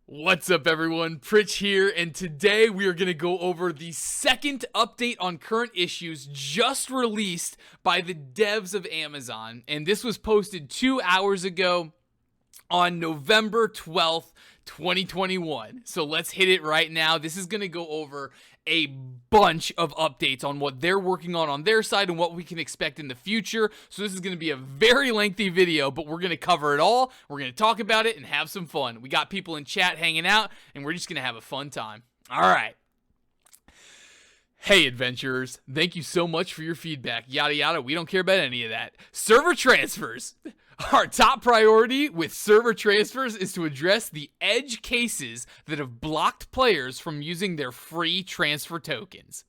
What's up, everyone? Pritch here, and today we are going to go over the second update on current issues just released by the devs of Amazon. And this was posted 2 hours ago on November 12th, 2021. So let's hit it right now. This is going to go over a bunch of updates on what they're working on their side and what we can expect in the future. So this is going to be a very lengthy video, but we're going to cover it all. We're going to talk about it and have some fun. We got people in chat hanging out, and we're just going to have a fun time. All right. Hey, adventurers. Thank you so much for your feedback. Yada, yada. We don't care about any of that. Server transfers. Our top priority with server transfers is to address the edge cases that have blocked players from using their free transfer tokens.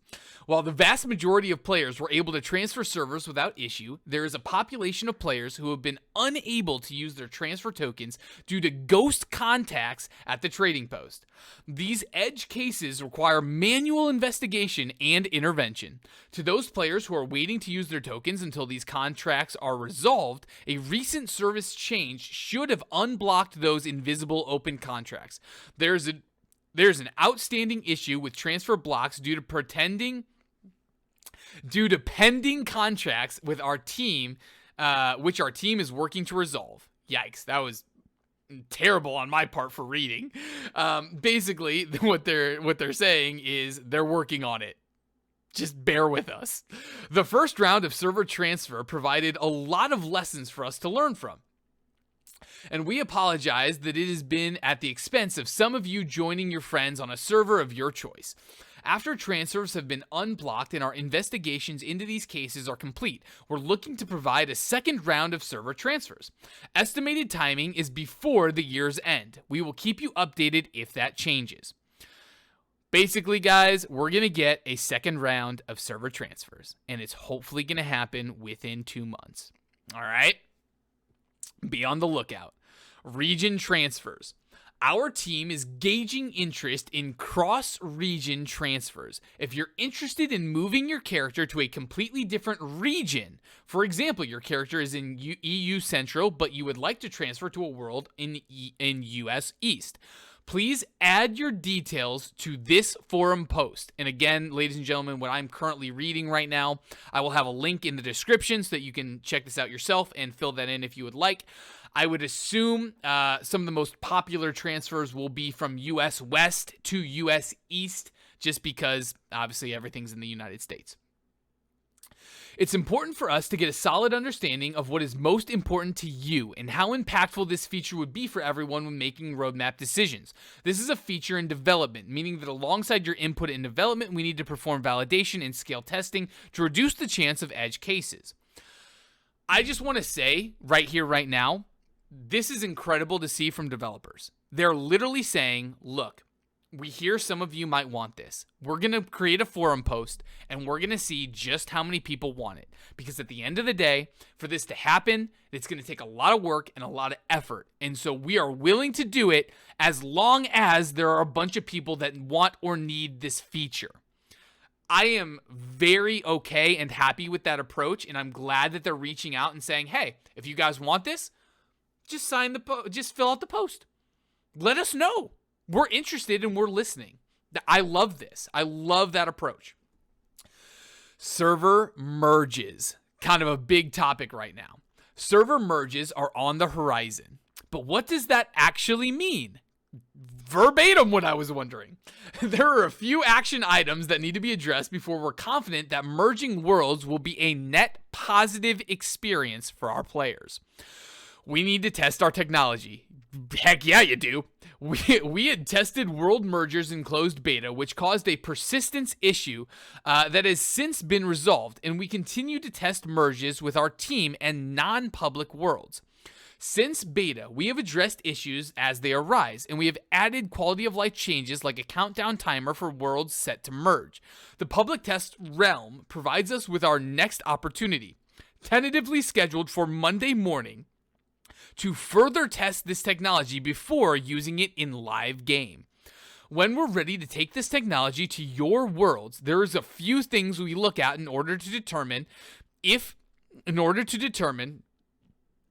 While the vast majority of players were able to transfer servers without issue, there is a population of players who have been unable to use their transfer tokens due to ghost contacts at the trading post. These edge cases require manual investigation and intervention. To those players who are waiting to use their tokens until these contracts are resolved, a recent service change should have unblocked those invisible open contracts. There's an outstanding issue with transfer blocks due to pending contracts with our team, which our team is working to resolve. Yikes, that was terrible on my part for reading. Basically, what they're saying is they're working on it. Just bear with us. The first round of server transfer provided a lot of lessons for us to learn from. And we apologize that it has been at the expense of some of you joining your friends on a server of your choice. After transfers have been unblocked and our investigations into these cases are complete, we're looking to provide a second round of server transfers. Estimated timing is before the year's end. We will keep you updated if that changes. Basically, guys, we're going to get a second round of server transfers, and it's hopefully going to happen within 2 months. All right? Be on the lookout. Region transfers. Our team is gauging interest in cross-region transfers. If you're interested in moving your character to a completely different region, for example, your character is in EU Central, but you would like to transfer to a world in US East, please add your details to this forum post. And again, ladies and gentlemen, what I'm currently reading right now, I will have a link in the description so that you can check this out yourself and fill that in if you would like. I would assume some of the most popular transfers will be from US West to US East, just because obviously everything's in the United States. It's important for us to get a solid understanding of what is most important to you and how impactful this feature would be for everyone when making roadmap decisions. This is a feature in development, meaning that alongside your input in development, we need to perform validation and scale testing to reduce the chance of edge cases. I just want to say right here, right now, this is incredible to see from developers. They're literally saying, look, we hear some of you might want this. We're going to create a forum post, and we're going to see just how many people want it. Because at the end of the day, for this to happen, it's going to take a lot of work and a lot of effort. And so we are willing to do it as long as there are a bunch of people that want or need this feature. I am very okay and happy with that approach, and I'm glad that they're reaching out and saying, hey, if you guys want this, just just fill out the post. Let us know. We're interested and we're listening. I love this. I love that approach. Server merges. Kind of a big topic right now. Server merges are on the horizon. But what does that actually mean? Verbatim what I was wondering. There are a few action items that need to be addressed before we're confident that merging worlds will be a net positive experience for our players. We need to test our technology. Heck yeah, you do. We had tested world mergers in closed beta, which caused a persistence issue that has since been resolved, and we continue to test merges with our team and non-public worlds. Since beta, we have addressed issues as they arise, and we have added quality of life changes like a countdown timer for worlds set to merge. The public test realm provides us with our next opportunity, tentatively scheduled for Monday morning, to further test this technology before using it in live game. When we're ready to take this technology to your worlds, there is a few things we look at in order to determine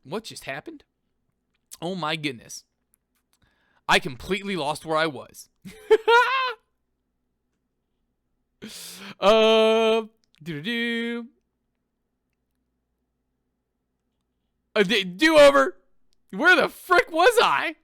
what just happened? Oh my goodness. I completely lost where I was. Do-do-do. Do-over. Where the frick was I?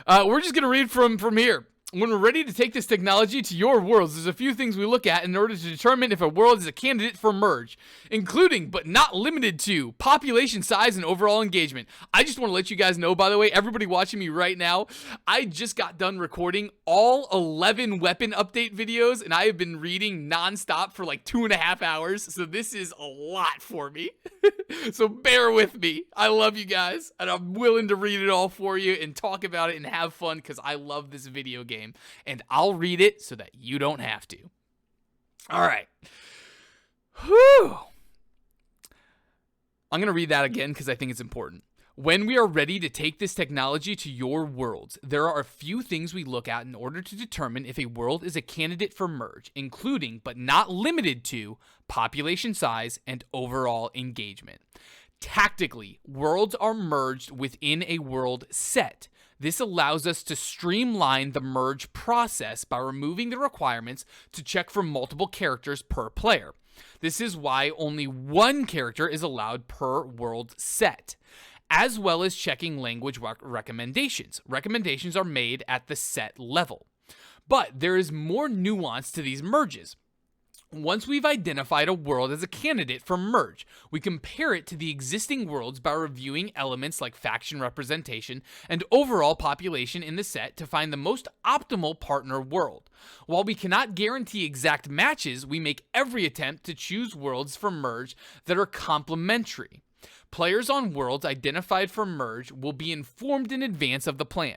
We're just going to read from here. When we're ready to take this technology to your worlds, there's a few things we look at in order to determine if a world is a candidate for merge, including, but not limited to, population size and overall engagement. I just want to let you guys know, by the way, everybody watching me right now, I just got done recording all 11 weapon update videos, and I have been reading nonstop for like 2.5 hours, so this is a lot for me. So bear with me. I love you guys, and I'm willing to read it all for you and talk about it and have fun because I love this video game, and I'll read it so that you don't have to. All right. Whew. I'm going to read that again because I think it's important. When we are ready to take this technology to your worlds, there are a few things we look at in order to determine if a world is a candidate for merge, including but not limited to population size and overall engagement. Tactically, worlds are merged within a world set. This allows us to streamline the merge process by removing the requirements to check for multiple characters per player. This is why only one character is allowed per world set, as well as checking language recommendations. Recommendations are made at the set level. But there is more nuance to these merges. Once we've identified a world as a candidate for merge, we compare it to the existing worlds by reviewing elements like faction representation and overall population in the set to find the most optimal partner world. While we cannot guarantee exact matches, we make every attempt to choose worlds for merge that are complementary. Players on worlds identified for merge will be informed in advance of the plan.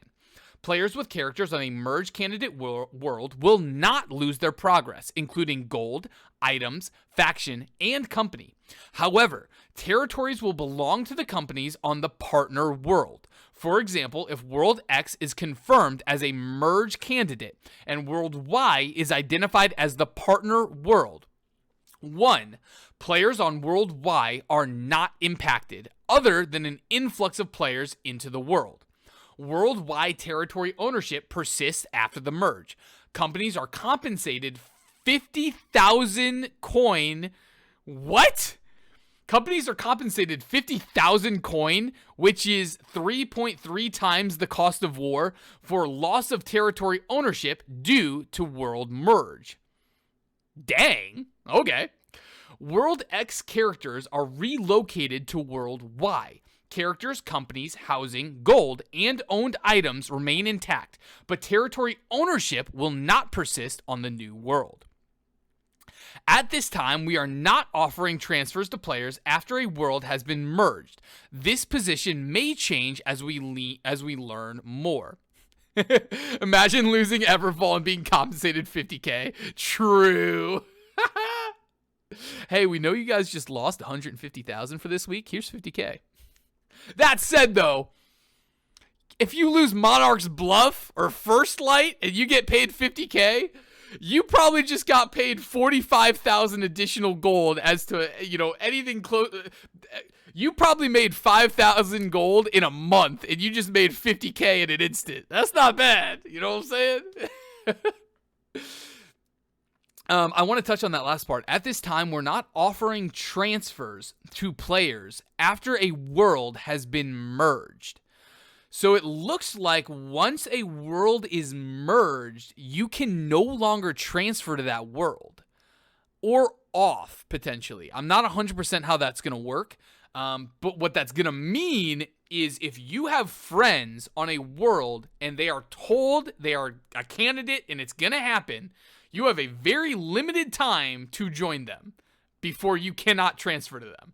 Players with characters on a merge candidate world will not lose their progress, including gold, items, faction, and company. However, territories will belong to the companies on the partner world. For example, if World X is confirmed as a merge candidate and World Y is identified as the partner world, 1. Players on World Y are not impacted, other than an influx of players into the world. Worldwide territory ownership persists after the merge. Companies are compensated 50,000 coin. What? Companies are compensated 50,000 coin, which is 3.3 times the cost of war, for loss of territory ownership due to world merge. Dang. Okay. World X characters are relocated to World Y. Characters, companies, housing, gold, and owned items remain intact, but territory ownership will not persist on the new world. At this time, we are not offering transfers to players after a world has been merged. This position may change as we learn more. Imagine losing Everfall and being compensated 50k. True. Hey, we know you guys just lost 150,000 for this week. Here's 50k. That said, though, if you lose Monarch's Bluff or First Light and you get paid 50k, you probably just got paid 45,000 additional gold as to, anything close. You probably made 5,000 gold in a month and you just made 50k in an instant. That's not bad. You know what I'm saying? I want to touch on that last part. At this time, we're not offering transfers to players after a world has been merged. So it looks like once a world is merged, you can no longer transfer to that world. Or off, potentially. I'm not 100% how that's going to work. But what that's going to mean is if you have friends on a world and they are told they are a candidate and it's going to happen, you have a very limited time to join them before you cannot transfer to them.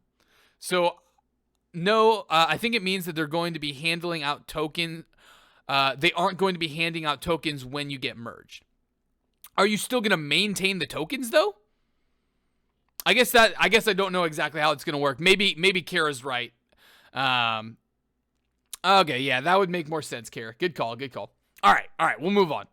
So, no, I think it means that they're going to be handling out tokens. They aren't going to be handing out tokens when you get merged. Are you still going to maintain the tokens, though? I guess I don't know exactly how it's going to work. Maybe Kara's right. Okay, yeah, that would make more sense, Kara. Good call. All right, we'll move on.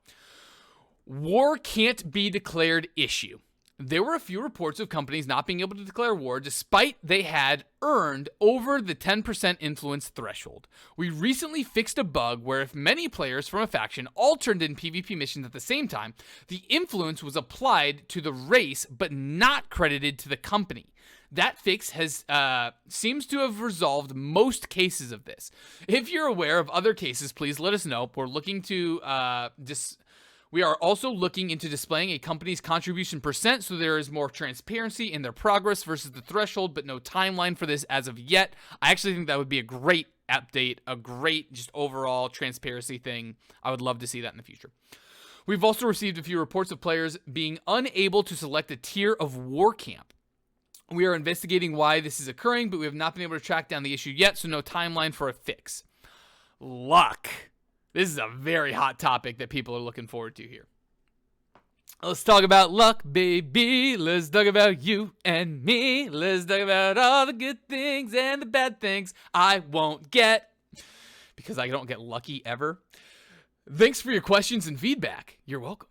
War can't be declared issue. There were a few reports of companies not being able to declare war despite they had earned over the 10% influence threshold. We recently fixed a bug where if many players from a faction all turned in PvP missions at the same time, the influence was applied to the race but not credited to the company. That fix has seems to have resolved most cases of this. If you're aware of other cases, please let us know. We're looking to we are also looking into displaying a company's contribution percent so there is more transparency in their progress versus the threshold, but no timeline for this as of yet. I actually think that would be a great update, a great just overall transparency thing. I would love to see that in the future. We've also received a few reports of players being unable to select a tier of war camp. We are investigating why this is occurring, but we have not been able to track down the issue yet, so no timeline for a fix. Luck. This is a very hot topic that people are looking forward to here. Let's talk about luck, baby. Let's talk about you and me. Let's talk about all the good things and the bad things I won't get because I don't get lucky ever. Thanks for your questions and feedback. You're welcome.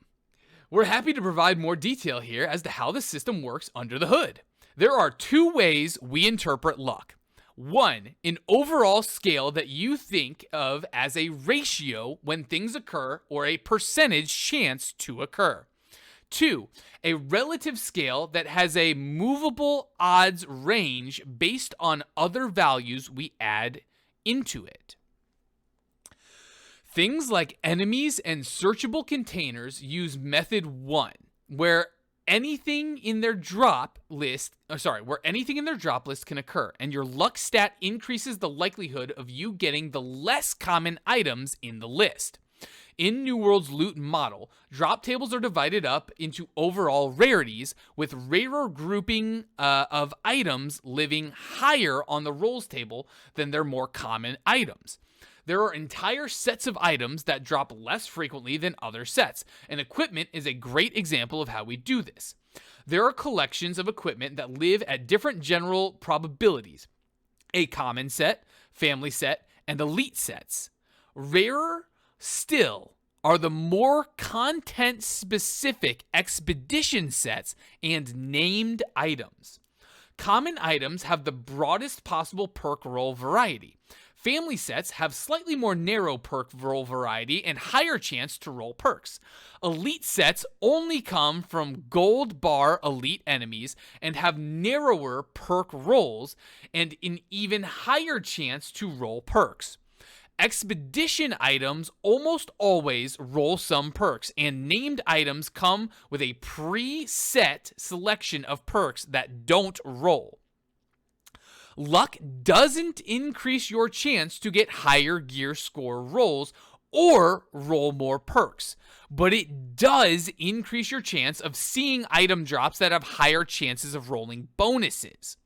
We're happy to provide more detail here as to how the system works under the hood. There are two ways we interpret luck. One, an overall scale that you think of as a ratio when things occur or a percentage chance to occur. Two, a relative scale that has a movable odds range based on other values we add into it. Things like enemies and searchable containers use method 1, where anything in their drop list can occur, and your luck stat increases the likelihood of you getting the less common items in the list. In New World's loot model, drop tables are divided up into overall rarities, with rarer grouping of items living higher on the rolls table than their more common items. There are entire sets of items that drop less frequently than other sets, and equipment is a great example of how we do this. There are collections of equipment that live at different general probabilities: a common set, family set, and elite sets. Rarer still are the more content-specific expedition sets and named items. Common items have the broadest possible perk roll variety. Family sets have slightly more narrow perk roll variety and higher chance to roll perks. Elite sets only come from gold bar elite enemies and have narrower perk rolls and an even higher chance to roll perks. Expedition items almost always roll some perks, and named items come with a preset selection of perks that don't roll. Luck doesn't increase your chance to get higher gear score rolls or roll more perks, but it does increase your chance of seeing item drops that have higher chances of rolling bonuses.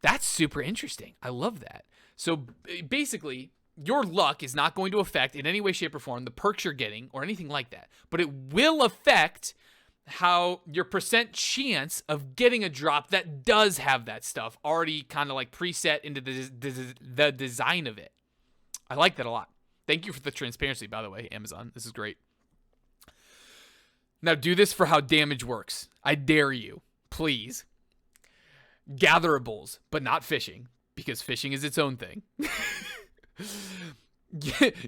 That's super interesting. I love that. So basically, your luck is not going to affect in any way, shape, or form the perks you're getting or anything like that, but it will affect how your percent chance of getting a drop that does have that stuff already kind of like preset into the design of it. I like that a lot. Thank you for the transparency, by the way, Amazon. This is great. Now do this for how damage works. I dare you. Please. Gatherables, but not fishing, because fishing is its own thing.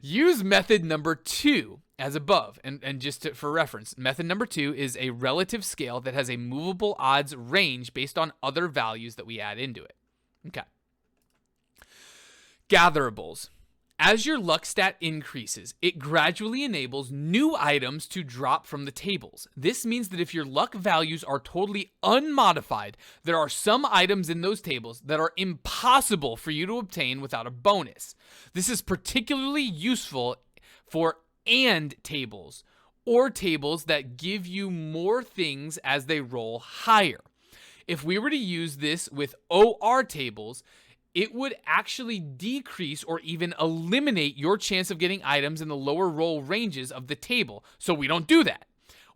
Use method number 2 as above, and just for reference, method number 2 is a relative scale that has a movable odds range based on other values that we add into it. Okay. Gatherables. As your luck stat increases, it gradually enables new items to drop from the tables. This means that if your luck values are totally unmodified, there are some items in those tables that are impossible for you to obtain without a bonus. This is particularly useful for AND tables, or tables that give you more things as they roll higher. If we were to use this with OR tables, it would actually decrease or even eliminate your chance of getting items in the lower roll ranges of the table. So we don't do that.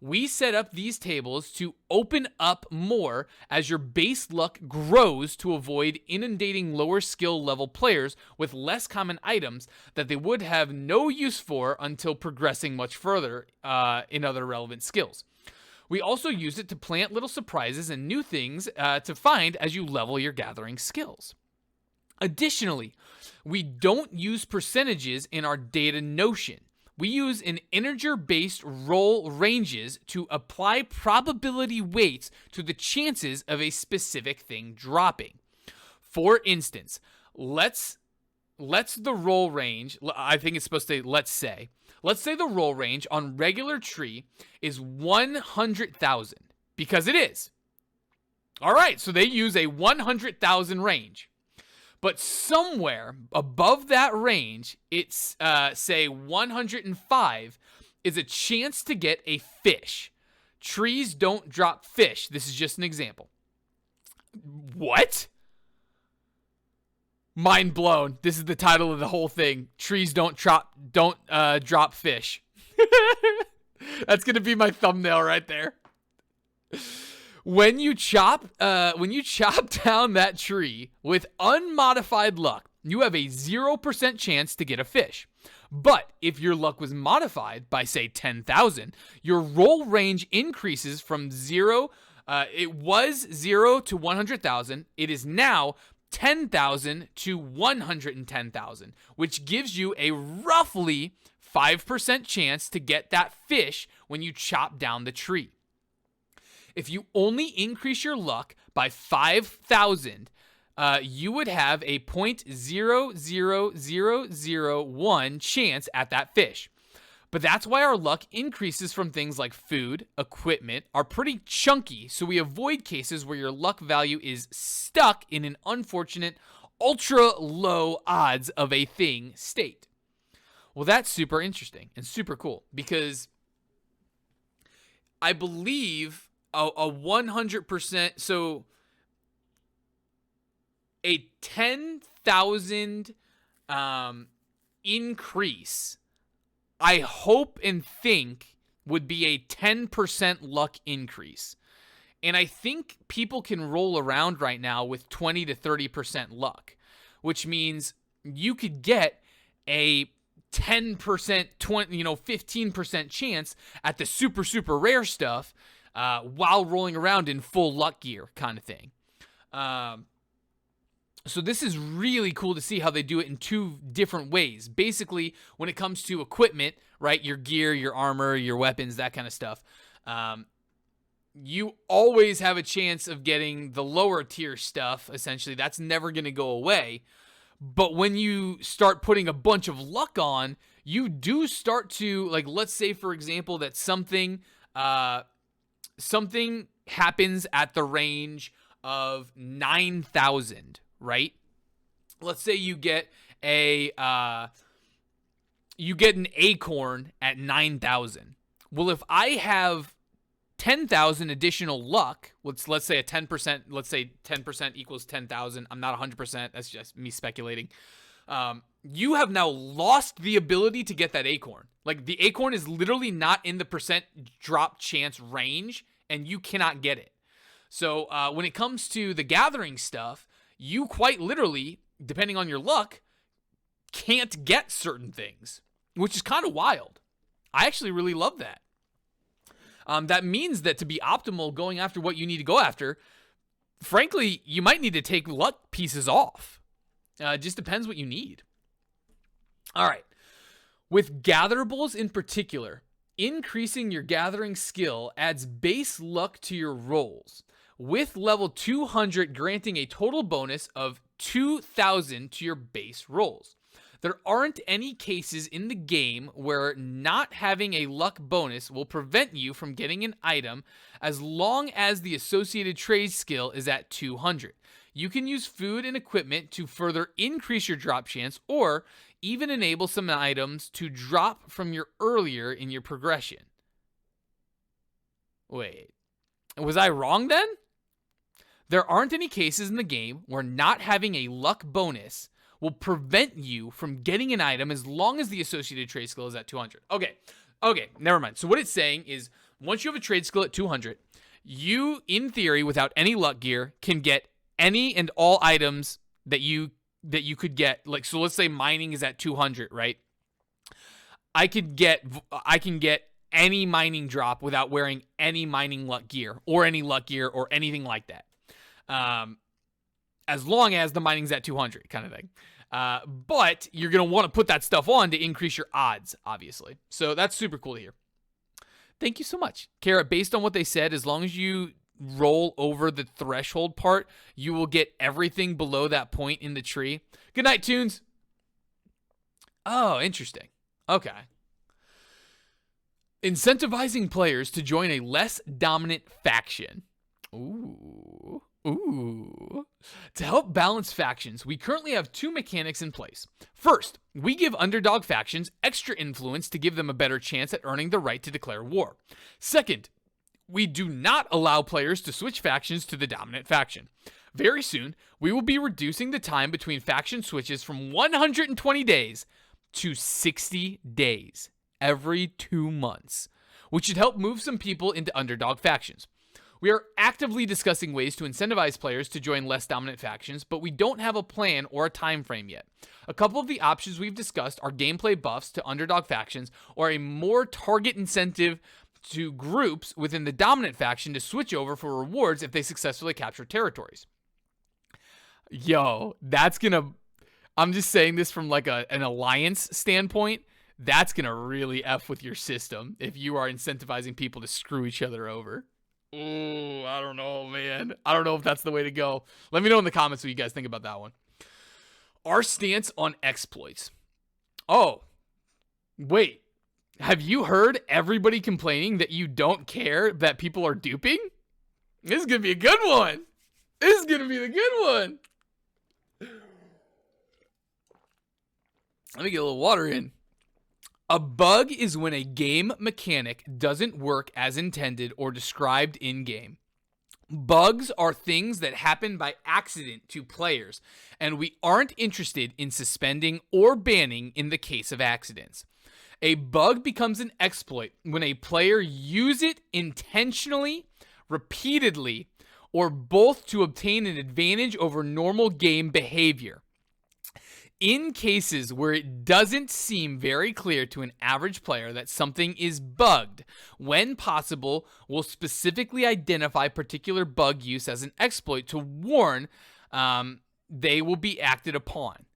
We set up these tables to open up more as your base luck grows to avoid inundating lower skill level players with less common items that they would have no use for until progressing much further in other relevant skills. We also use it to plant little surprises and new things to find as you level your gathering skills. Additionally, we don't use percentages in our data notion. We use an integer-based roll ranges to apply probability weights to the chances of a specific thing dropping. For instance, let's the roll range, I think it's supposed to, let's say the roll range on regular tree is 100,000, because it is. All right, so they use a 100,000 range. But somewhere above that range, it's, say, 105 is a chance to get a fish. Trees don't drop fish. This is just an example. What? Mind blown. This is the title of the whole thing. Trees don't drop fish. That's gonna be my thumbnail right there. When you chop down that tree with unmodified luck, you have a 0% chance to get a fish. But if your luck was modified by, say, 10,000, your roll range increases from 0. It was 0 to 100,000. It is now 10,000 to 110,000, which gives you a roughly 5% chance to get that fish when you chop down the tree. If you only increase your luck by 5,000, you would have a 0.00001 chance at that fish. But that's why our luck increases from things like food, equipment, are pretty chunky, so we avoid cases where your luck value is stuck in an unfortunate, ultra low odds of a thing state. Well, that's super interesting and super cool, because I believe a 100%, so a 10,000 increase, I hope and think, would be a 10% luck increase. And I think people can roll around right now with 20 to 30% luck, which means you could get a 10%, 20, 15% chance at the super, super rare stuff while rolling around in full luck gear kind of thing. So this is really cool to see how they do it in two different ways. Basically, when it comes to equipment, right, your gear, your armor, your weapons, that kind of stuff, you always have a chance of getting the lower tier stuff, essentially. That's never going to go away. But when you start putting a bunch of luck on, you do start to, like, let's say, for example, that something happens at the range of 9,000, right? Let's say you get an acorn at 9,000. Well, if I have 10,000 additional luck, let's say a 10%, let's say 10% equals 10,000. I'm not 100%. That's just me speculating. You have now lost the ability to get that acorn. Like, the acorn is literally not in the percent drop chance range, and you cannot get it. So when it comes to the gathering stuff, you quite literally, depending on your luck, can't get certain things, which is kind of wild. I actually really love that. That means that to be optimal going after what you need to go after, frankly, you might need to take luck pieces off. It just depends what you need. All right. With gatherables in particular, increasing your gathering skill adds base luck to your rolls, with level 200 granting a total bonus of 2,000 to your base rolls. There aren't any cases in the game where not having a luck bonus will prevent you from getting an item as long as the associated trade skill is at 200. You can use food and equipment to further increase your drop chance, or even enable some items to drop from your earlier in your progression. Wait, was I wrong then? There aren't any cases in the game where not having a luck bonus will prevent you from getting an item as long as the associated trade skill is at 200. Okay, never mind. So what it's saying is, once you have a trade skill at 200, you, in theory, without any luck gear, can get any and all items that you could get. Like, so let's say mining is at 200, right? I can get any mining drop without wearing any mining luck gear or any luck gear or anything like that. As long as the mining's at 200 kind of thing. But you're going to want to put that stuff on to increase your odds, obviously. So that's super cool to hear. Thank you so much. Kara, based on what they said, as long as you roll over the threshold part, you will get everything below that point in the tree. Good night, Tunes. Oh, interesting. Okay. Incentivizing players to join a less dominant faction. Ooh. To help balance factions, we currently have 2 mechanics in place. First, we give underdog factions extra influence to give them a better chance at earning the right to declare war. Second, we do not allow players to switch factions to the dominant faction. Very soon, we will be reducing the time between faction switches from 120 days to 60 days every 2 months, which should help move some people into underdog factions. We are actively discussing ways to incentivize players to join less dominant factions, but we don't have a plan or a time frame yet. A couple of the options we've discussed are gameplay buffs to underdog factions or a more target incentive to groups within the dominant faction to switch over for rewards if they successfully capture territories. Yo, that's gonna... I'm just saying this from like an alliance standpoint. That's gonna really F with your system if you are incentivizing people to screw each other over. Ooh, I don't know, man. I don't know if that's the way to go. Let me know in the comments what you guys think about that one. Our stance on exploits. Oh, wait. Have you heard everybody complaining that you don't care that people are duping? This is going to be a good one. This is going to be the good one. Let me get a little water in. A bug is when a game mechanic doesn't work as intended or described in-game. Bugs are things that happen by accident to players, and we aren't interested in suspending or banning in the case of accidents. A bug becomes an exploit when a player uses it intentionally, repeatedly, or both to obtain an advantage over normal game behavior. In cases where it doesn't seem very clear to an average player that something is bugged, when possible, we'll specifically identify particular bug use as an exploit to warn they will be acted upon.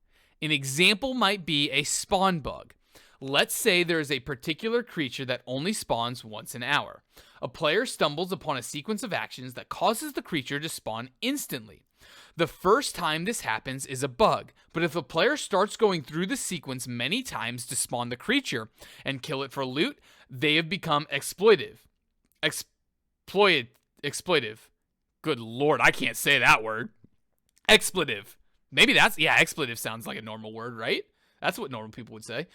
An example might be a spawn bug. Let's say there is a particular creature that only spawns once an hour. A player stumbles upon a sequence of actions that causes the creature to spawn instantly. The first time this happens is a bug, but if a player starts going through the sequence many times to spawn the creature and kill it for loot, they have become exploitive. Exploitive. Good lord, I can't say that word. Expletive. Maybe that's, yeah, expletive sounds like a normal word, right? That's what normal people would say.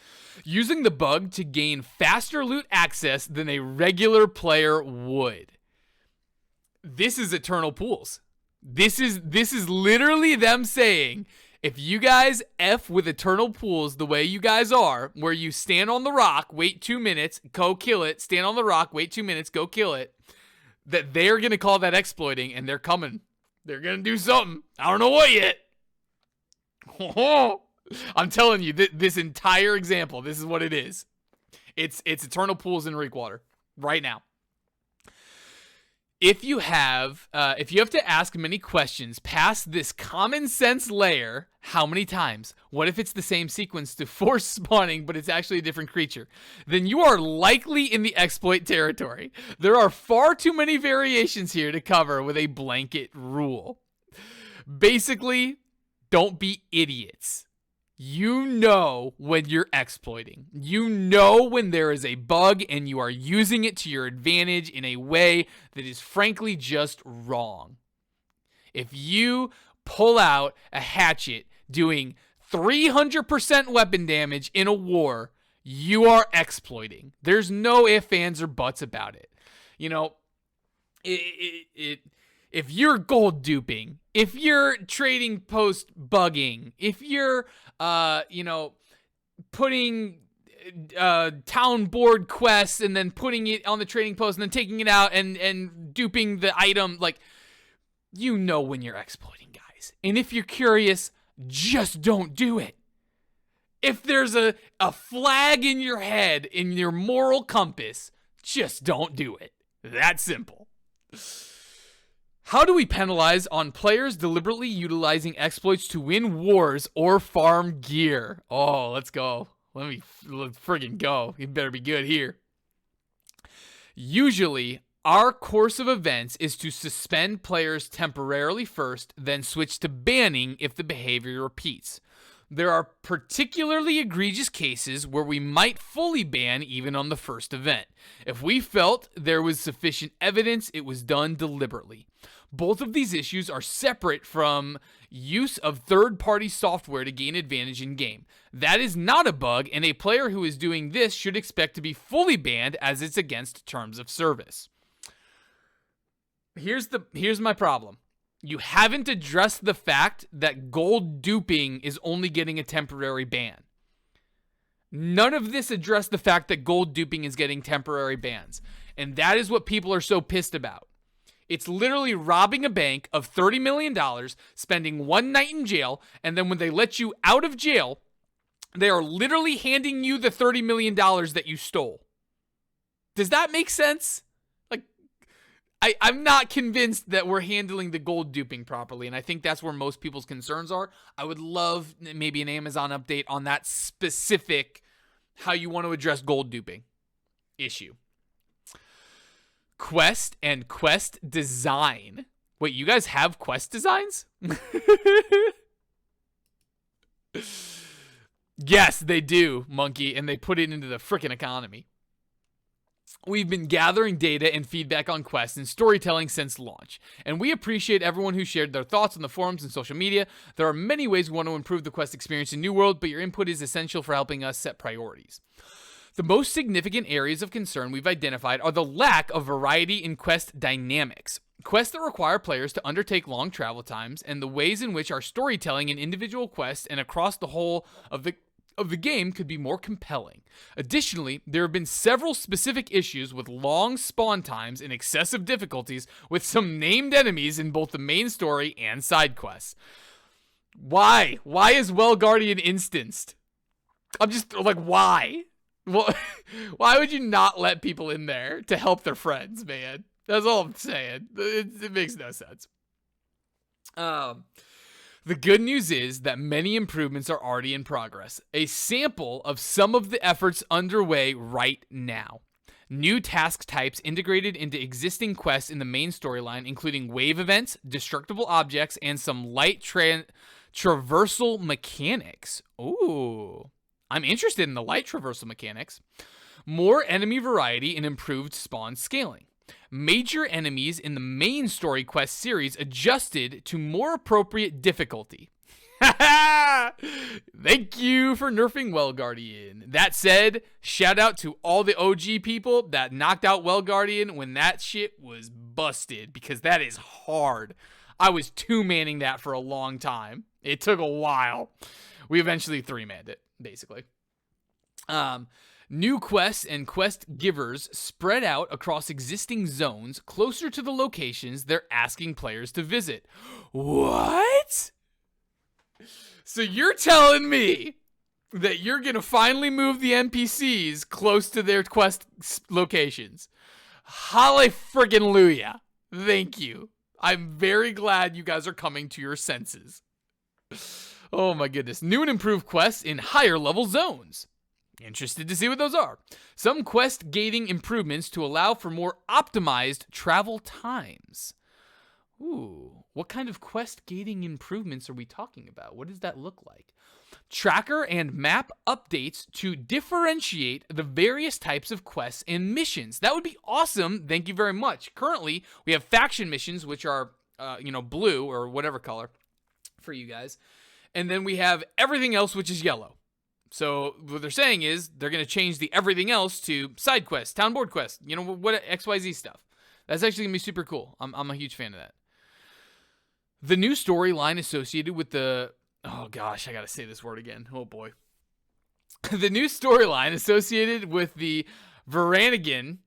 Using the bug to gain faster loot access than a regular player would. This is Eternal Pools. This is literally them saying, if you guys F with Eternal Pools the way you guys are, where you stand on the rock, wait 2 minutes, go kill it, stand on the rock, wait 2 minutes, go kill it, that they're going to call that exploiting, and they're coming. They're going to do something. I don't know what yet. I'm telling you, this entire example, this is what it is. It's Eternal Pools in Reekwater right now. If you have to ask many questions past this common sense layer, how many times? What if it's the same sequence to force spawning, but it's actually a different creature? Then you are likely in the exploit territory. There are far too many variations here to cover with a blanket rule. Basically, don't be idiots. You know when you're exploiting. You know when there is a bug and you are using it to your advantage in a way that is frankly just wrong. If you pull out a hatchet doing 300% weapon damage in a war, you are exploiting. There's no ifs, ands, or buts about it. You know, if you're gold duping, if you're trading post bugging, if you're, putting town board quests and then putting it on the trading post and then taking it out and duping the item, like, you know when you're exploiting, guys. And if you're curious, just don't do it. If there's a flag in your head, in your moral compass, Just don't do it. That simple. How do we penalize on players deliberately utilizing exploits to win wars or farm gear? Oh, let's go. Let's friggin' go. You better be good here. Usually, our course of events is to suspend players temporarily first, then switch to banning if the behavior repeats. There are particularly egregious cases where we might fully ban even on the first event. If we felt there was sufficient evidence, it was done deliberately. Both of these issues are separate from use of third-party software to gain advantage in game. That is not a bug, and a player who is doing this should expect to be fully banned as it's against terms of service. Here's my problem. You haven't addressed the fact that gold duping is only getting a temporary ban. None of this addressed the fact that gold duping is getting temporary bans. And that is what people are so pissed about. It's literally robbing a bank of $30 million, spending one night in jail, and then when they let you out of jail, they are literally handing you the $30 million that you stole. Does that make sense? I'm not convinced that we're handling the gold duping properly, and I think that's where most people's concerns are. I would love maybe an Amazon update on that specific how you want to address gold duping issue. Quest and quest design. Wait, you guys have quest designs? Yes, they do, Monkey, and they put it into the frickin' economy. We've been gathering data and feedback on quests and storytelling since launch, and we appreciate everyone who shared their thoughts on the forums and social media. There are many ways we want to improve the quest experience in New World, but your input is essential for helping us set priorities. The most significant areas of concern we've identified are the lack of variety in quest dynamics, quests that require players to undertake long travel times, and the ways in which our storytelling in individual quests and across the whole of the game could be more compelling. Additionally, there have been several specific issues with long spawn times and excessive difficulties with some named enemies in both the main story and side quests. Why? Why is Well Guardian instanced? I'm just like, why? Well, why would you not let people in there to help their friends, man? That's all I'm saying. It makes no sense. The good news is that many improvements are already in progress. A sample of some of the efforts underway right now. New task types integrated into existing quests in the main storyline, including wave events, destructible objects, and some light traversal mechanics. Ooh, I'm interested in the light traversal mechanics. More enemy variety and improved spawn scaling. Major enemies in the main story quest series adjusted to more appropriate difficulty. Thank you for nerfing Well Guardian. That said, shout out to all the OG people that knocked out Well Guardian when that shit was busted, because that is hard. I was two-manning that for a long time. It took a while. We eventually three-manned it, basically. New quests and quest givers spread out across existing zones closer to the locations they're asking players to visit. What? So you're telling me that you're going to finally move the NPCs close to their quest locations? Hallelujah. Thank you. I'm very glad you guys are coming to your senses. Oh my goodness. New and improved quests in higher level zones. Interested to see what those are. Some quest gating improvements to allow for more optimized travel times. Ooh, what kind of quest gating improvements are we talking about? What does that look like? Tracker and map updates to differentiate the various types of quests and missions. That would be awesome. Thank you very much. Currently, we have faction missions, which are, blue or whatever color for you guys. And then we have everything else, which is yellow. So what they're saying is they're going to change the everything else to side quests, town board quests, what XYZ stuff. That's actually going to be super cool. I'm a huge fan of that. The new storyline associated with the... Oh gosh, I got to say this word again. Oh boy. The new storyline associated with the Varangian.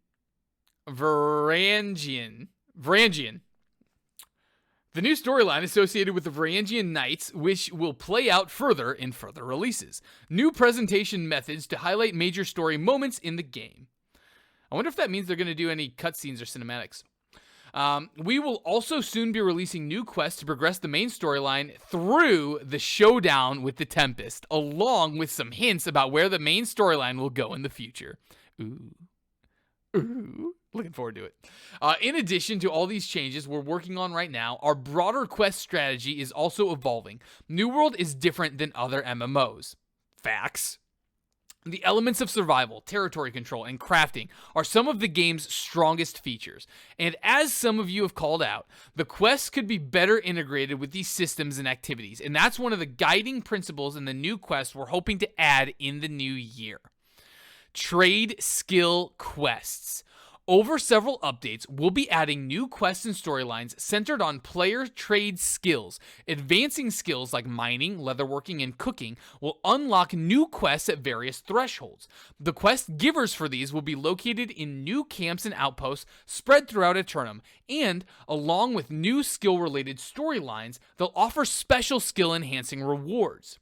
The new storyline associated with the Varangian Knights, which will play out further in further releases. New presentation methods to highlight major story moments in the game. I wonder if that means they're going to do any cutscenes or cinematics. We will also soon be releasing new quests to progress the main storyline through the showdown with the Tempest, along with some hints about where the main storyline will go in the future. Ooh. Looking forward to it. In addition to all these changes we're working on right now, our broader quest strategy is also evolving. New World is different than other MMOs. Facts. The elements of survival, territory control, and crafting are some of the game's strongest features. And as some of you have called out, the quests could be better integrated with these systems and activities. And that's one of the guiding principles in the new quests we're hoping to add in the new year. Trade skill quests. Over several updates, we'll be adding new quests and storylines centered on player trade skills. Advancing skills like mining, leatherworking, and cooking will unlock new quests at various thresholds. The quest givers for these will be located in new camps and outposts spread throughout Eternum, and along with new skill-related storylines, they'll offer special skill-enhancing rewards.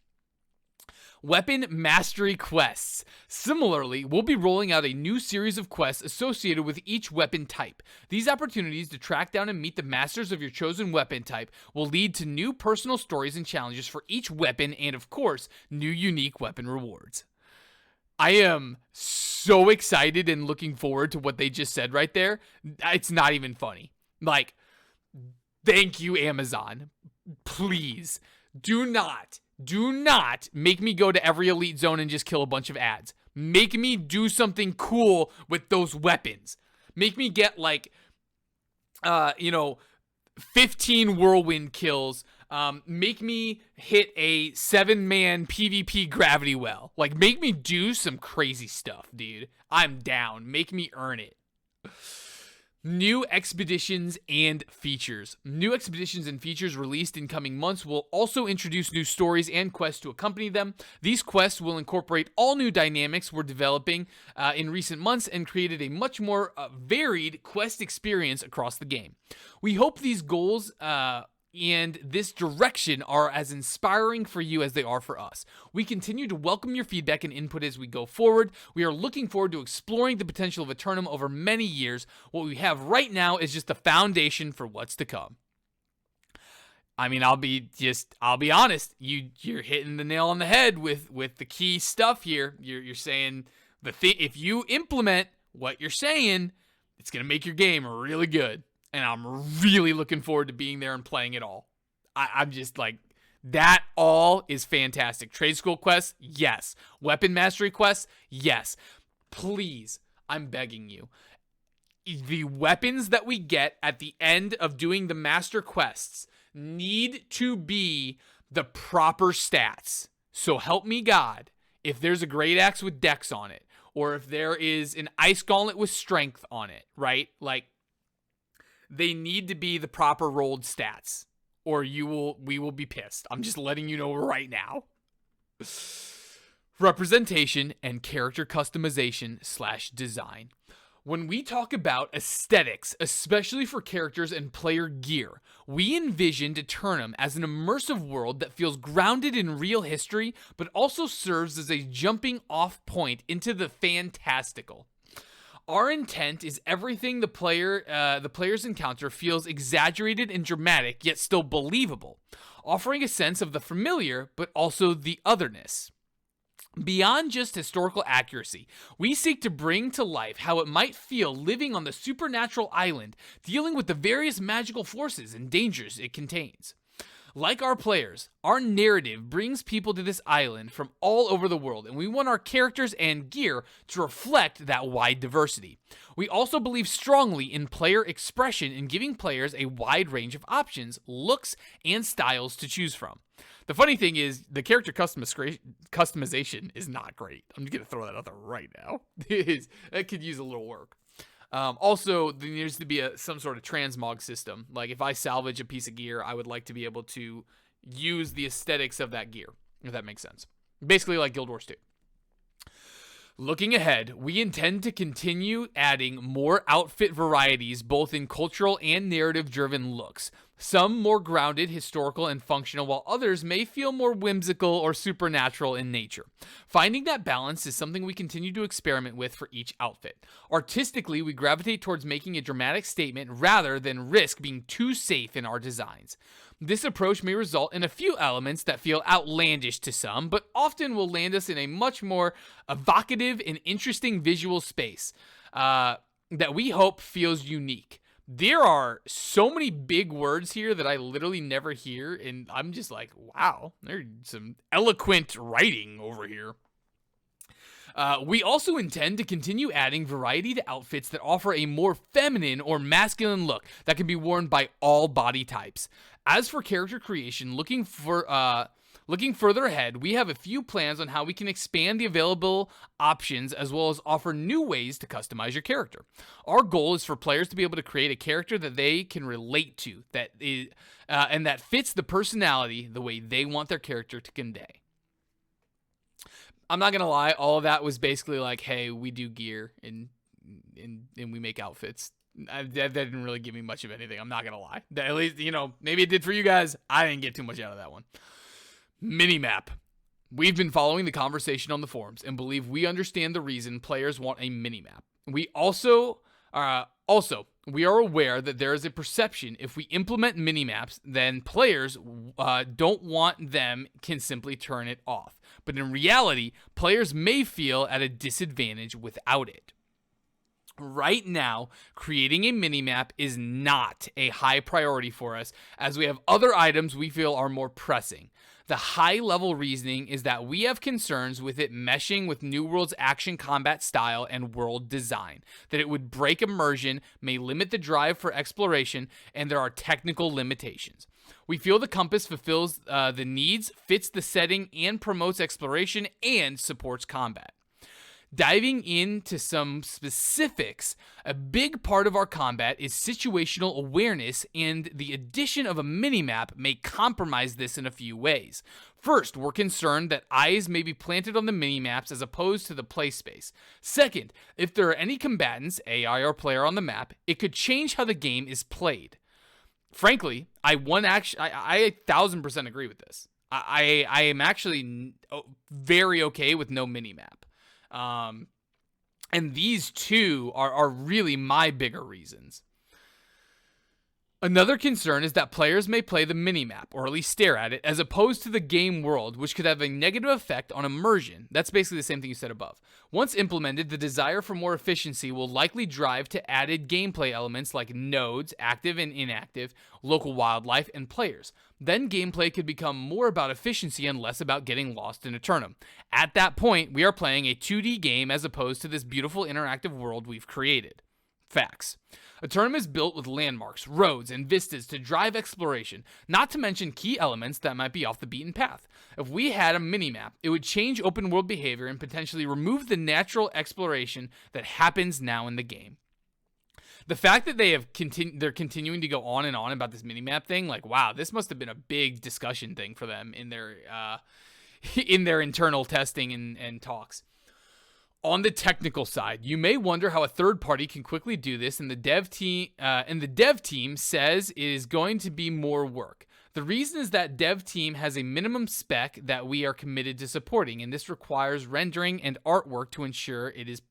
Weapon Mastery Quests. Similarly, we'll be rolling out a new series of quests associated with each weapon type. These opportunities to track down and meet the masters of your chosen weapon type will lead to new personal stories and challenges for each weapon and, of course, new unique weapon rewards. I am so excited and looking forward to what they just said right there. It's not even funny. Like, thank you, Amazon. Please, do not make me go to every elite zone and just kill a bunch of ads. Make me do something cool with those weapons. Make me get 15 whirlwind kills. Make me hit a 7-man PvP gravity well. Like, make me do some crazy stuff, dude. I'm down. Make me earn it. New expeditions and features. New expeditions and features released in coming months will also introduce new stories and quests to accompany them. These quests will incorporate all new dynamics we're developing in recent months and created a much more varied quest experience across the game. We hope these goals and this direction are as inspiring for you as they are for us. We continue to welcome your feedback and input as we go forward. We are looking forward to exploring the potential of Eternum over many years. What we have right now is just the foundation for what's to come. I mean, I'll be honest. You're hitting the nail on the head with the key stuff here. You're saying if you implement what you're saying, it's gonna make your game really good. And I'm really looking forward to being there and playing it all. I'm just like, that all is fantastic. Trade school quests, yes. Weapon mastery quests, yes. Please, I'm begging you. The weapons that we get at the end of doing the master quests need to be the proper stats. So help me God, if there's a great axe with dex on it, or if there is an ice gauntlet with strength on it, right? Like, they need to be the proper rolled stats, or we will be pissed. I'm just letting you know right now. Representation and character customization / design. When we talk about aesthetics, especially for characters and player gear, we envisioned Eternum as an immersive world that feels grounded in real history, but also serves as a jumping off point into the fantastical. Our intent is everything the player's encounter feels exaggerated and dramatic, yet still believable, offering a sense of the familiar, but also the otherness. Beyond just historical accuracy, we seek to bring to life how it might feel living on the supernatural island, dealing with the various magical forces and dangers it contains. Like our players, our narrative brings people to this island from all over the world, and we want our characters and gear to reflect that wide diversity. We also believe strongly in player expression and giving players a wide range of options, looks, and styles to choose from. The funny thing is, the character customization is not great. I'm just going to throw that out there right now. It could use a little work. Also, there needs to be some sort of transmog system. Like, if I salvage a piece of gear, I would like to be able to use the aesthetics of that gear, if that makes sense. Basically like Guild Wars 2. Looking ahead, we intend to continue adding more outfit varieties, both in cultural and narrative-driven looks. Some more grounded, historical, and functional, while others may feel more whimsical or supernatural in nature. Finding that balance is something we continue to experiment with for each outfit. Artistically, we gravitate towards making a dramatic statement rather than risk being too safe in our designs. This approach may result in a few elements that feel outlandish to some, but often will land us in a much more evocative and interesting visual space that we hope feels unique. There are so many big words here that I literally never hear, and I'm just like, wow, there's some eloquent writing over here. We also intend to continue adding variety to outfits that offer a more feminine or masculine look that can be worn by all body types. As for character creation, looking further ahead, we have a few plans on how we can expand the available options as well as offer new ways to customize your character. Our goal is for players to be able to create a character that they can relate to, and that fits the personality the way they want their character to convey. I'm not gonna lie, all of that was basically like, hey, we do gear and we make outfits. That didn't really give me much of anything. I'm not gonna lie. At least, maybe it did for you guys. I didn't get too much out of that one. Minimap. We've been following the conversation on the forums and believe we understand the reason players want a minimap. We we are aware that there is a perception if we implement minimaps, then players don't want them can simply turn it off. But in reality, players may feel at a disadvantage without it. Right now, creating a minimap is not a high priority for us, as we have other items we feel are more pressing. The high-level reasoning is that we have concerns with it meshing with New World's action combat style and world design, that it would break immersion, may limit the drive for exploration, and there are technical limitations. We feel the compass fulfills the needs, fits the setting, and promotes exploration and supports combat. Diving into some specifics, a big part of our combat is situational awareness, and the addition of a minimap may compromise this in a few ways. First, we're concerned that eyes may be planted on the minimaps as opposed to the play space. Second, if there are any combatants, AI or player on the map, it could change how the game is played. Frankly, I 1000% agree with this. I am actually very okay with no minimap. And these two are really my bigger reasons. Another concern is that players may play the minimap, or at least stare at it, as opposed to the game world, which could have a negative effect on immersion. That's basically the same thing you said above. Once implemented, the desire for more efficiency will likely drive to added gameplay elements like nodes, active and inactive, local wildlife, and players. Then gameplay could become more about efficiency and less about getting lost in a tournament. At that point, we are playing a 2D game as opposed to this beautiful interactive world we've created. Facts. A tournament is built with landmarks, roads, and vistas to drive exploration, not to mention key elements that might be off the beaten path. If we had a minimap, it would change open world behavior and potentially remove the natural exploration that happens now in the game. The fact that they're continuing to go on and on about this minimap thing, like, wow, this must have been a big discussion thing for them in their internal testing and talks. On the technical side, you may wonder how a third party can quickly do this, and the dev team says it is going to be more work. The reason is that dev team has a minimum spec that we are committed to supporting, and this requires rendering and artwork to ensure it is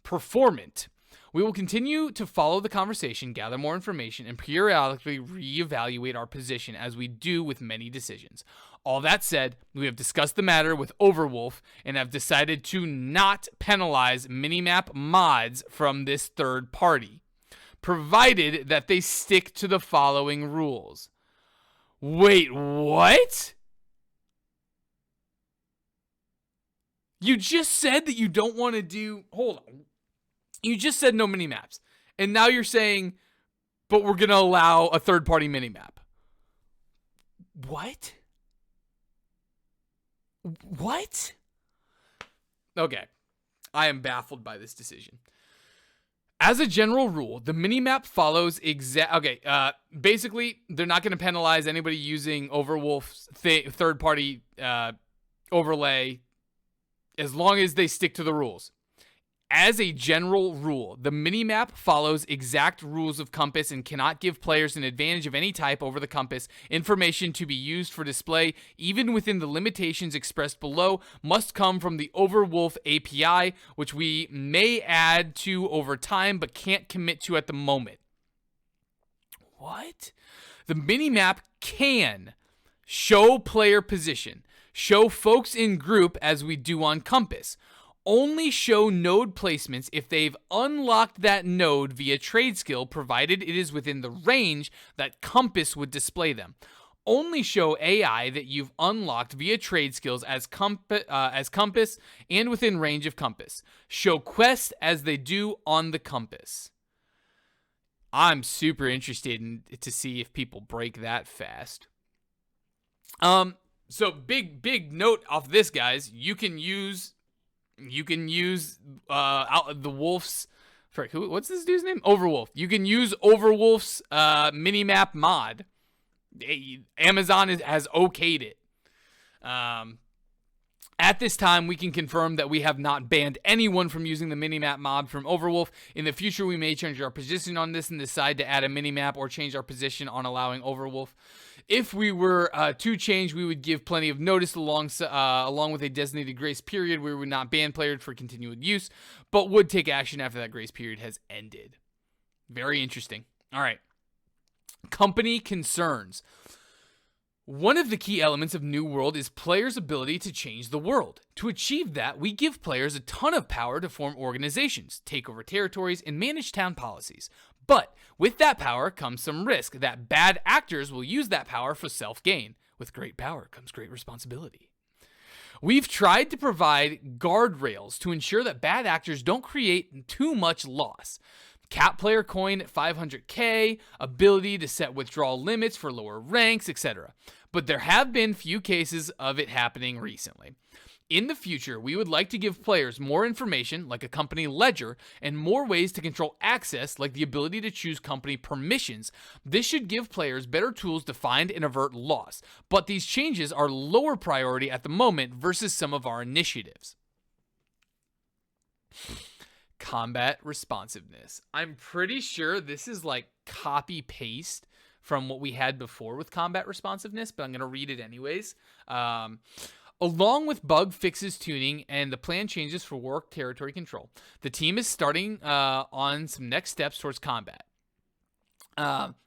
performant. We will continue to follow the conversation, gather more information, and periodically reevaluate our position as we do with many decisions. All that said, we have discussed the matter with Overwolf and have decided to not penalize minimap mods from this third party, provided that they stick to the following rules. Wait, what? You just said that you don't want to do... Hold on. You just said no minimaps. And now you're saying, but we're going to allow a third-party minimap. What? What? Okay. I am baffled by this decision. As a general rule, the minimap follows basically, they're not going to penalize anybody using Overwolf's third-party overlay as long as they stick to the rules. As a general rule, the minimap follows exact rules of compass and cannot give players an advantage of any type over the compass. Information to be used for display, even within the limitations expressed below, must come from the Overwolf API, which we may add to over time but can't commit to at the moment. What? The minimap can show player position, show folks in group as we do on compass. Only show node placements if they've unlocked that node via trade skill, provided it is within the range that compass would display them. Only show AI that you've unlocked via trade skills as compass and within range of compass. Show quests as they do on the compass. I'm super interested to see if people break that fast. So big note off this, guys. You can use the Wolf's. What's this dude's name? Overwolf. You can use Overwolf's minimap mod. Amazon has okayed it. At this time, we can confirm that we have not banned anyone from using the minimap mod from Overwolf. In the future, we may change our position on this and decide to add a minimap or change our position on allowing Overwolf. If we were to change, we would give plenty of notice along with a designated grace period. We would not ban players for continued use, but would take action after that grace period has ended. Very interesting. All right. Company concerns. One of the key elements of New World is players' ability to change the world. To achieve that, we give players a ton of power to form organizations, take over territories, and manage town policies. But with that power comes some risk that bad actors will use that power for self-gain. With great power comes great responsibility. We've tried to provide guardrails to ensure that bad actors don't create too much loss. Cap player coin at 500k, ability to set withdrawal limits for lower ranks, etc. But there have been few cases of it happening recently. In the future, we would like to give players more information, like a company ledger, and more ways to control access, like the ability to choose company permissions. This should give players better tools to find and avert loss, but these changes are lower priority at the moment versus some of our initiatives. Combat responsiveness. I'm pretty sure this is like copy-paste from what we had before with combat responsiveness, but I'm going to read it anyways. Along with bug fixes, tuning, and the plan changes for work territory control, the team is starting on some next steps towards combat.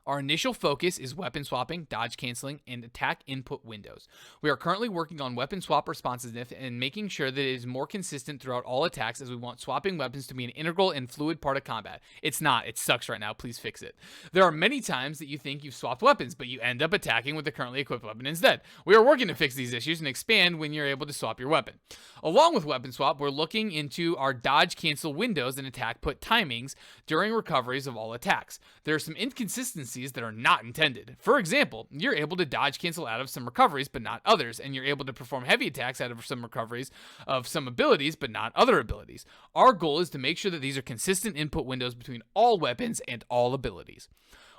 Our initial focus is weapon swapping, dodge canceling, and attack input windows. We are currently working on weapon swap responsiveness and making sure that it is more consistent throughout all attacks, as we want swapping weapons to be an integral and fluid part of combat. It's not. It sucks right now. Please fix it. There are many times that you think you've swapped weapons, but you end up attacking with the currently equipped weapon instead. We are working to fix these issues and expand when you're able to swap your weapon. Along with weapon swap, we're looking into our dodge cancel windows and attack put timings during recoveries of all attacks. There are some inconsistencies that are not intended. For example, you're able to dodge cancel out of some recoveries but not others, and you're able to perform heavy attacks out of some recoveries of some abilities but not other abilities. Our goal is to make sure that these are consistent input windows between all weapons and all abilities.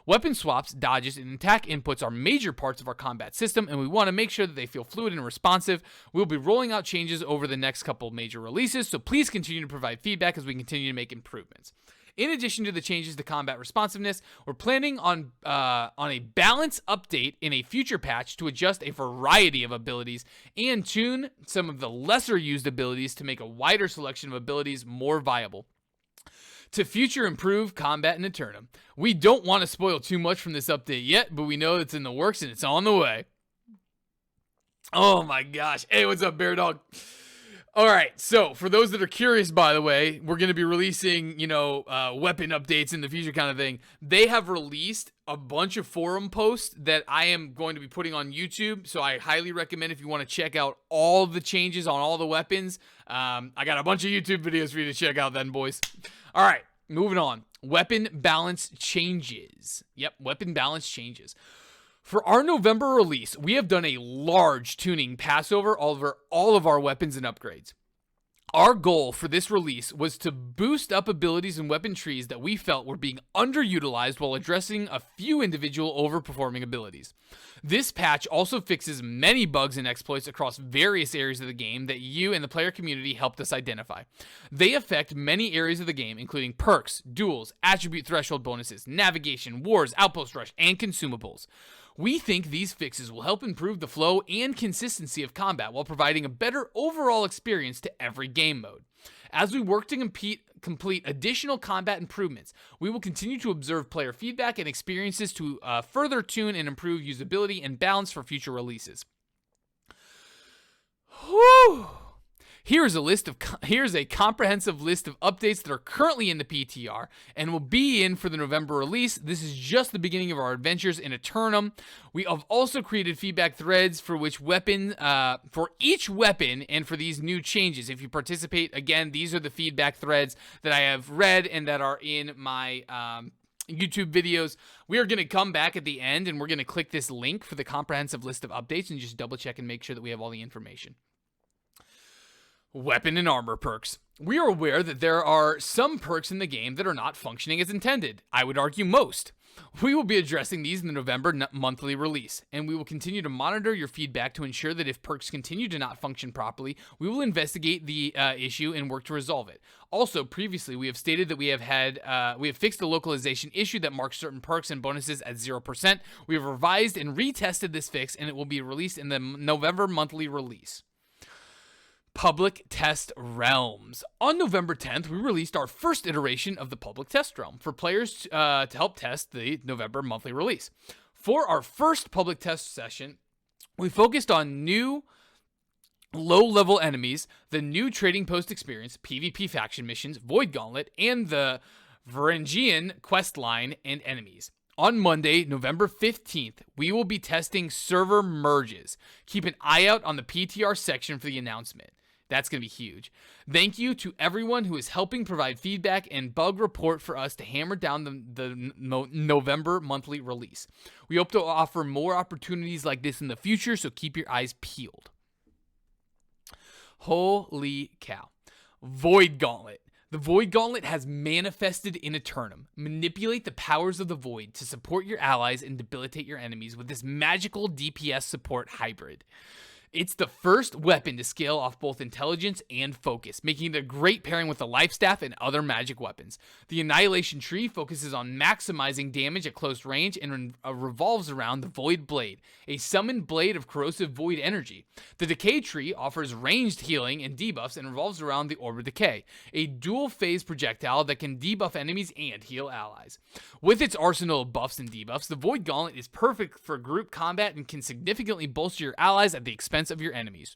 Weapon swaps, dodges, and attack inputs are major parts of our combat system, and we want to make sure that they feel fluid and responsive. We'll be rolling out changes over the next couple major releases, so please continue to provide feedback as we continue to make improvements. In addition to the changes to combat responsiveness, we're planning on a balance update in a future patch to adjust a variety of abilities and tune some of the lesser used abilities to make a wider selection of abilities more viable. To future improve combat in Eternum. We don't want to spoil too much from this update yet, but we know it's in the works and it's on the way. Oh my gosh. Hey, what's up, Bear Dog? All right, so for those that are curious, by the way, we're going to be releasing, weapon updates in the future kind of thing. They have released a bunch of forum posts that I am going to be putting on YouTube, so I highly recommend if you want to check out all the changes on all the weapons. I got a bunch of YouTube videos for you to check out then, boys. All right, moving on. Weapon balance changes. Yep, weapon balance changes. For our November release, we have done a large tuning pass over all of our weapons and upgrades. Our goal for this release was to boost up abilities and weapon trees that we felt were being underutilized while addressing a few individual overperforming abilities. This patch also fixes many bugs and exploits across various areas of the game that you and the player community helped us identify. They affect many areas of the game, including perks, duels, attribute threshold bonuses, navigation, wars, outpost rush, and consumables. We think these fixes will help improve the flow and consistency of combat while providing a better overall experience to every game mode. As we work to complete additional combat improvements, we will continue to observe player feedback and experiences to further tune and improve usability and balance for future releases. Whew. Here's a comprehensive list of updates that are currently in the PTR and will be in for the November release. This is just the beginning of our adventures in Eternum. We have also created feedback threads for each weapon and for these new changes. If you participate, again, these are the feedback threads that I have read and that are in my YouTube videos. We are going to come back at the end and we're going to click this link for the comprehensive list of updates and just double check and make sure that we have all the information. Weapon and armor perks. We are aware that there are some perks in the game that are not functioning as intended. I would argue most. We will be addressing these in the November monthly release, and we will continue to monitor your feedback to ensure that if perks continue to not function properly, we will investigate the issue and work to resolve it. Also, previously, we have stated that we have fixed the localization issue that marks certain perks and bonuses at 0%. We have revised and retested this fix, and it will be released in the November monthly release. Public Test Realms. On November 10th, we released our first iteration of the Public Test Realm for players to help test the November monthly release. For our first public test session, we focused on new low-level enemies, the new trading post experience, PvP faction missions, Void Gauntlet, and the Varangian quest line and enemies. On Monday, November 15th, we will be testing server merges. Keep an eye out on the PTR section for the announcement. That's going to be huge. Thank you to everyone who is helping provide feedback and bug report for us to hammer down the November monthly release. We hope to offer more opportunities like this in the future, so keep your eyes peeled. Holy cow. Void Gauntlet. The Void Gauntlet has manifested in Eternum. Manipulate the powers of the Void to support your allies and debilitate your enemies with this magical DPS support hybrid. It's the first weapon to scale off both intelligence and focus, making it a great pairing with the Life Staff and other magic weapons. The Annihilation Tree focuses on maximizing damage at close range and revolves around the Void Blade, a summoned blade of corrosive void energy. The Decay Tree offers ranged healing and debuffs and revolves around the Orb of Decay, a dual-phase projectile that can debuff enemies and heal allies. With its arsenal of buffs and debuffs, the Void Gauntlet is perfect for group combat and can significantly bolster your allies at the expense of your enemies.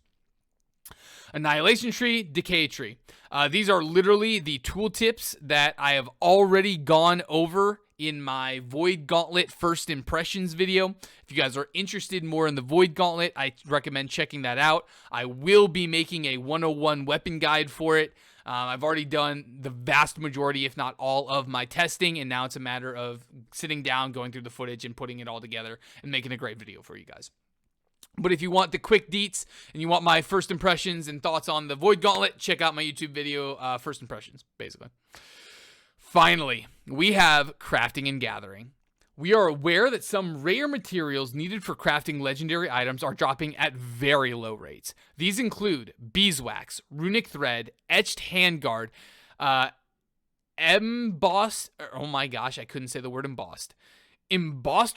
Annihilation Tree, Decay Tree. These are literally the tooltips that I have already gone over in my Void Gauntlet first impressions video. If you guys are interested more in the Void Gauntlet, I recommend checking that out. I will be making a 101 weapon guide for it. I've already done the vast majority, if not all, of my testing, and now it's a matter of sitting down, going through the footage, and putting it all together and making a great video for you guys. But if you want the quick deets and you want my first impressions and thoughts on the Void Gauntlet, check out my YouTube video, first impressions, basically. Finally, we have crafting and gathering. We are aware that some rare materials needed for crafting legendary items are dropping at very low rates. These include beeswax, runic thread, etched handguard, embossed, oh my gosh, I couldn't say the word embossed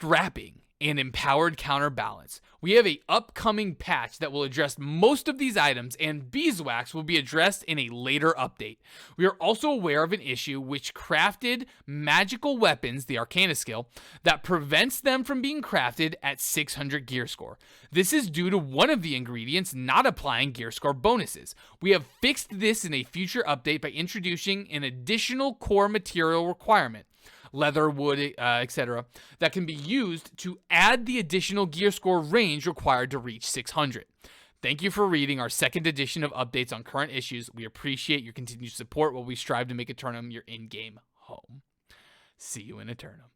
wrapping, and empowered counterbalance. We have a upcoming patch that will address most of these items, and beeswax will be addressed in a later update. We are also aware of an issue which crafted magical weapons, the Arcana skill, that prevents them from being crafted at 600 gear score. This is due to one of the ingredients not applying gear score bonuses. We have fixed this in a future update by introducing an additional core material requirement, leather, wood, etc., that can be used to add the additional gear score range required to reach 600. Thank you for reading our second edition of updates on current issues. We appreciate your continued support while we strive to make Eternum your in-game home. See you in Eternum.